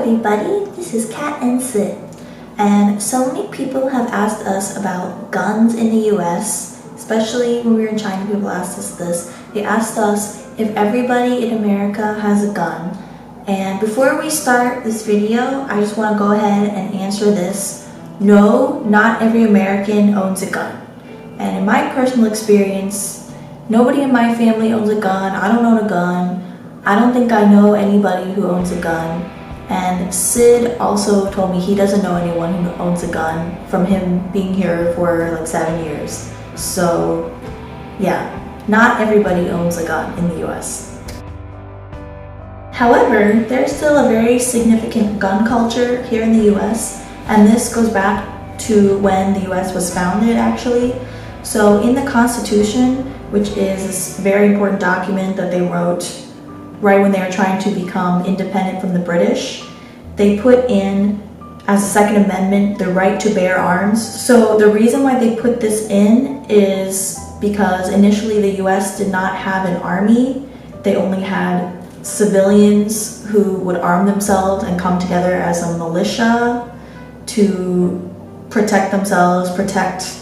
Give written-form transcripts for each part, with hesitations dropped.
everybody, this is Kat and Sid, and so many people have asked us about guns in the US, especially when we were in China. People asked us this. They asked us if everybody in America has a gun. And before we start this video, I just want to go ahead and answer this. No, not every American owns a gun. And in my personal experience, nobody in my family owns a gun. I don't own a gun. I don't think I know anybody who owns a gun. And Sid also told me he doesn't know anyone who owns a gun from him being here for like 7 years. So yeah, not everybody owns a gun in the US. However, there's still a very significant gun culture here in the US, and this goes back to when the US was founded actually. So in the Constitution, which is this very important document that they wrote right when they were trying to become independent from the British, they put in as a Second Amendment the right to bear arms. So the reason why they put this in is because initially the US did not have an army. They only had civilians who would arm themselves and come together as a militia to protect themselves, protect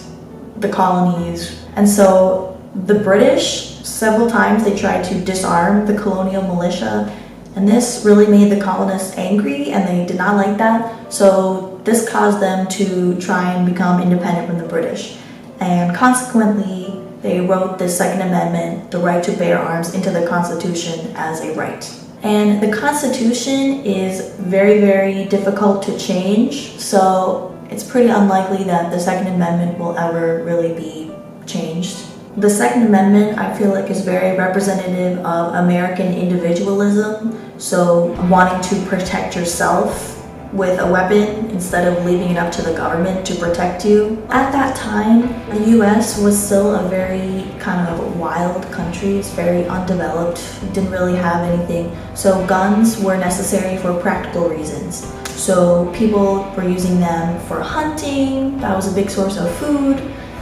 the colonies. And so the British, several times they tried to disarm the colonial militia, and this really made the colonists angry and they did not like that. So this caused them to try and become independent from the British. And consequently, they wrote the Second Amendment, the right to bear arms, into the Constitution as a right. And the Constitution is very, very difficult to change. So it's pretty unlikely that the Second Amendment will ever really be changed. The Second Amendment, I feel like, is very representative of American individualism. So wanting to protect yourself with a weapon instead of leaving it up to the government to protect you. At that time, the US was still a very kind of wild country. It's very undeveloped. It didn't really have anything. So guns were necessary for practical reasons. So people were using them for hunting. That was a big source of food,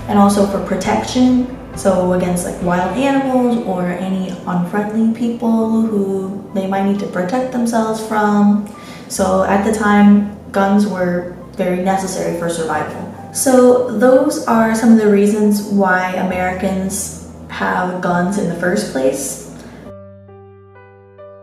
and also for protection. So against like wild animals or any unfriendly people who they might need to protect themselves from. So at the time, guns were very necessary for survival. So those are some of the reasons why Americans have guns in the first place.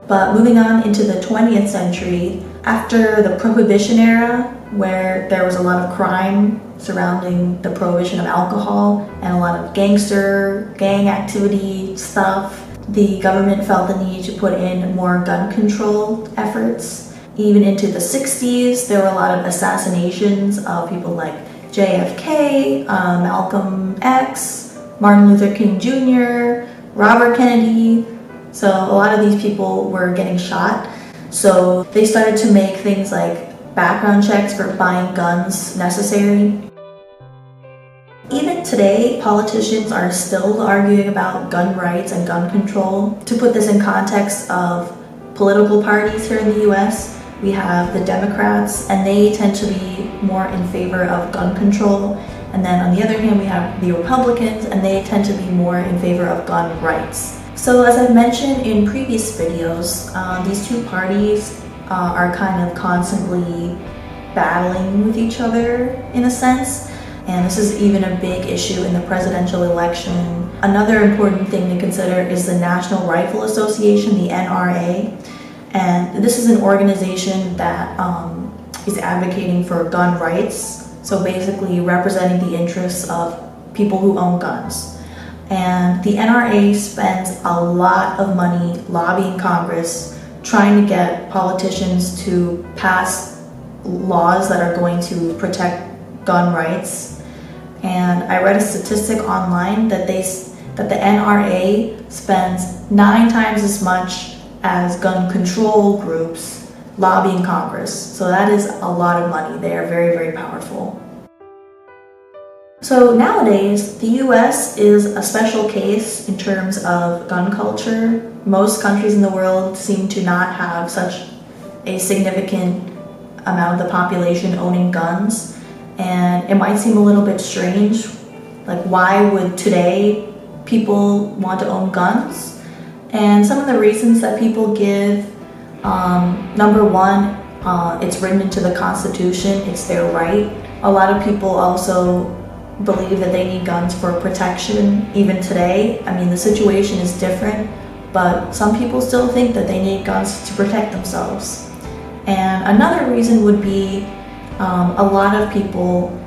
But moving on into the 20th century, after the Prohibition era, where there was a lot of crime surrounding the prohibition of alcohol and a lot of gang activity stuff, the government felt the need to put in more gun control efforts. Even into the 60s, there were a lot of assassinations of people like JFK, Malcolm X, Martin Luther King Jr., Robert Kennedy. So a lot of these people were getting shot. So they started to make things like background checks for buying guns necessary. Even today, politicians are still arguing about gun rights and gun control. To put this in context of political parties here in the US, we have the Democrats, and they tend to be more in favor of gun control. And then on the other hand, we have the Republicans, and they tend to be more in favor of gun rights. So as I've mentioned in previous videos, these two parties are kind of constantly battling with each other in a sense. And this is even a big issue in the presidential election. Another important thing to consider is the National Rifle Association, the NRA. And this is an organization that is advocating for gun rights. So basically representing the interests of people who own guns. And the NRA spends a lot of money lobbying Congress, trying to get politicians to pass laws that are going to protect gun rights. And I read a statistic online that the NRA spends 9 times as much as gun control groups lobbying Congress. So that is a lot of money. They are very, very powerful. So nowadays, the US is a special case in terms of gun culture. Most countries in the world seem to not have such a significant amount of the population owning guns. And it might seem a little bit strange, like why would today people want to own guns? And some of the reasons that people give, number one, It's written into the Constitution. It's their right. A lot of people also believe that they need guns for protection even today. I mean, the situation is different, but some people still think that they need guns to protect themselves. And another reason would be a lot of people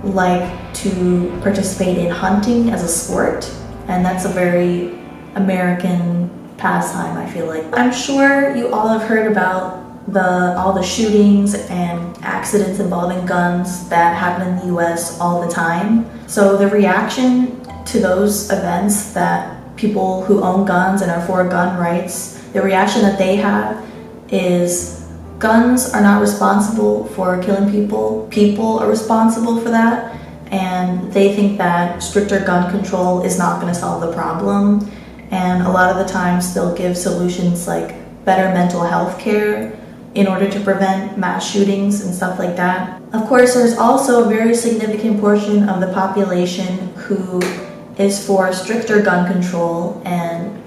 like to participate in hunting as a sport, and that's a very American pastime, I feel like. I'm sure you all have heard about all the shootings and accidents involving guns that happen in the US all the time. So the reaction to those events, that people who own guns and are for gun rights, the reaction that they have is guns are not responsible for killing people. People are responsible for that, and they think that stricter gun control is not going to solve the problem. And a lot of the times they'll give solutions like better mental health care in order to prevent mass shootings and stuff like that. Of course, there's also a very significant portion of the population who is for stricter gun control, and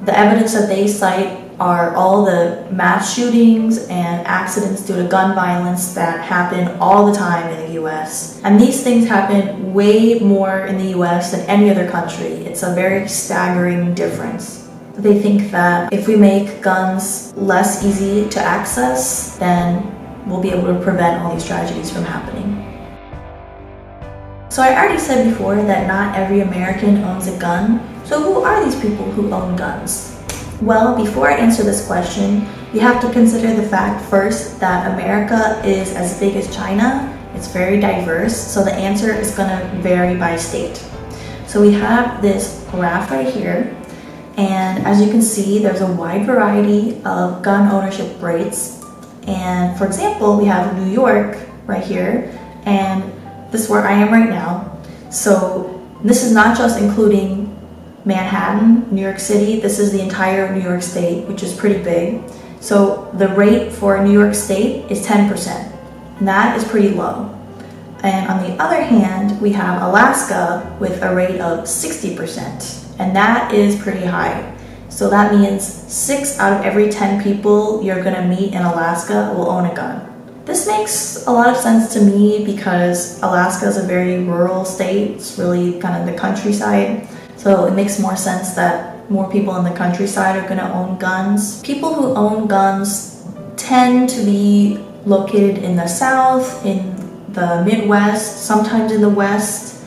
the evidence that they cite are all the mass shootings and accidents due to gun violence that happen all the time in the US. And these things happen way more in the US than any other country. It's a very staggering difference. They think that if we make guns less easy to access, then we'll be able to prevent all these tragedies from happening. So I already said before that not every American owns a gun. So who are these people who own guns? Well, before I answer this question, you have to consider the fact first that America is as big as China. It's very diverse, so the answer is going to vary by state. So we have this graph right here, and as you can see, there's a wide variety of gun ownership rates. And for example, we have New York right here, and this is where I am right now. So this is not just including Manhattan, New York City. This is the entire New York State, which is pretty big. So the rate for New York State is 10%, and that is pretty low. And on the other hand, we have Alaska with a rate of 60%, and that is pretty high. So that means 6 out of every 10 people you're gonna meet in Alaska will own a gun. This makes a lot of sense to me because Alaska is a very rural state. It's really kind of the countryside. So it makes more sense that more people in the countryside are going to own guns. People who own guns tend to be located in the South, in the Midwest, sometimes in the West.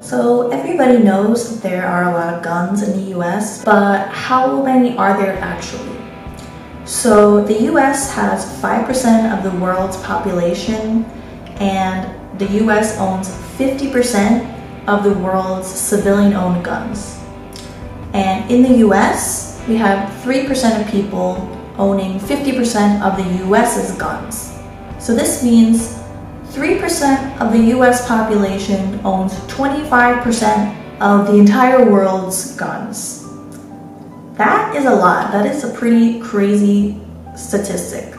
So everybody knows that there are a lot of guns in the US, but how many are there actually? So the US has 5% of the world's population, and the US owns 50% of the world's civilian-owned guns. And in the US, we have 3% of people owning 50% of the US's guns. So this means 3% of the US population owns 25% of the entire world's guns. That is a lot. That is a pretty crazy statistic.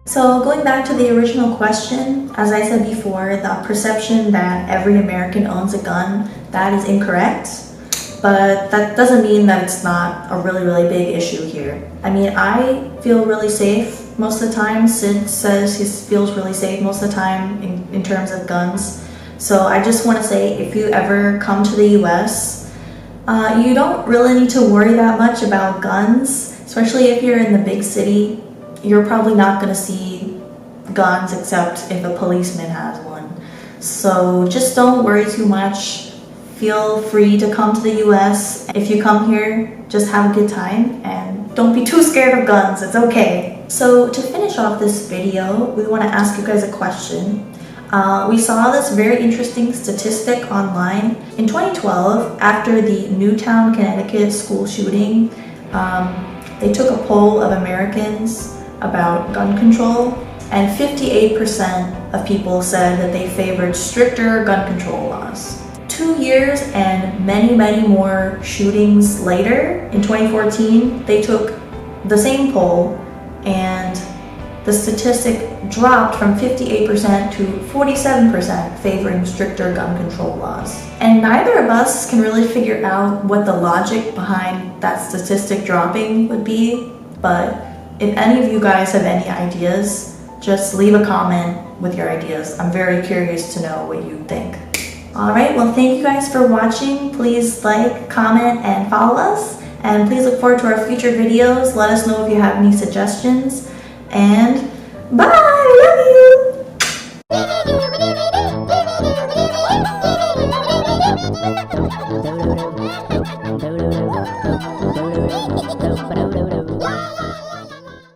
So going back to the original question, as I said before, the perception that every American owns a gun, that is incorrect. But that doesn't mean that it's not a really, really big issue here. I mean, I feel really safe most of the time. Sid says he feels really safe most of the time in terms of guns. So I just want to say, if you ever come to the US, you don't really need to worry that much about guns, especially if you're in the big city. You're probably not going to see guns except if a policeman has one. So just don't worry too much. Feel free to come to the US. If you come here, just have a good time and don't be too scared of guns. It's okay. So to finish off this video, we want to ask you guys a question. We saw this very interesting statistic online. In 2012, after the Newtown, Connecticut school shooting, they took a poll of Americans about gun control, and 58% of people said that they favored stricter gun control laws. 2 years and many, many more shootings later, in 2014, they took the same poll, and the statistic dropped from 58% to 47% favoring stricter gun control laws. And neither of us can really figure out what the logic behind that statistic dropping would be, but if any of you guys have any ideas, just leave a comment with your ideas. I'm very curious to know what you think. Alright, well thank you guys for watching. Please like, comment, and follow us. And please look forward to our future videos. Let us know if you have any suggestions. And bye!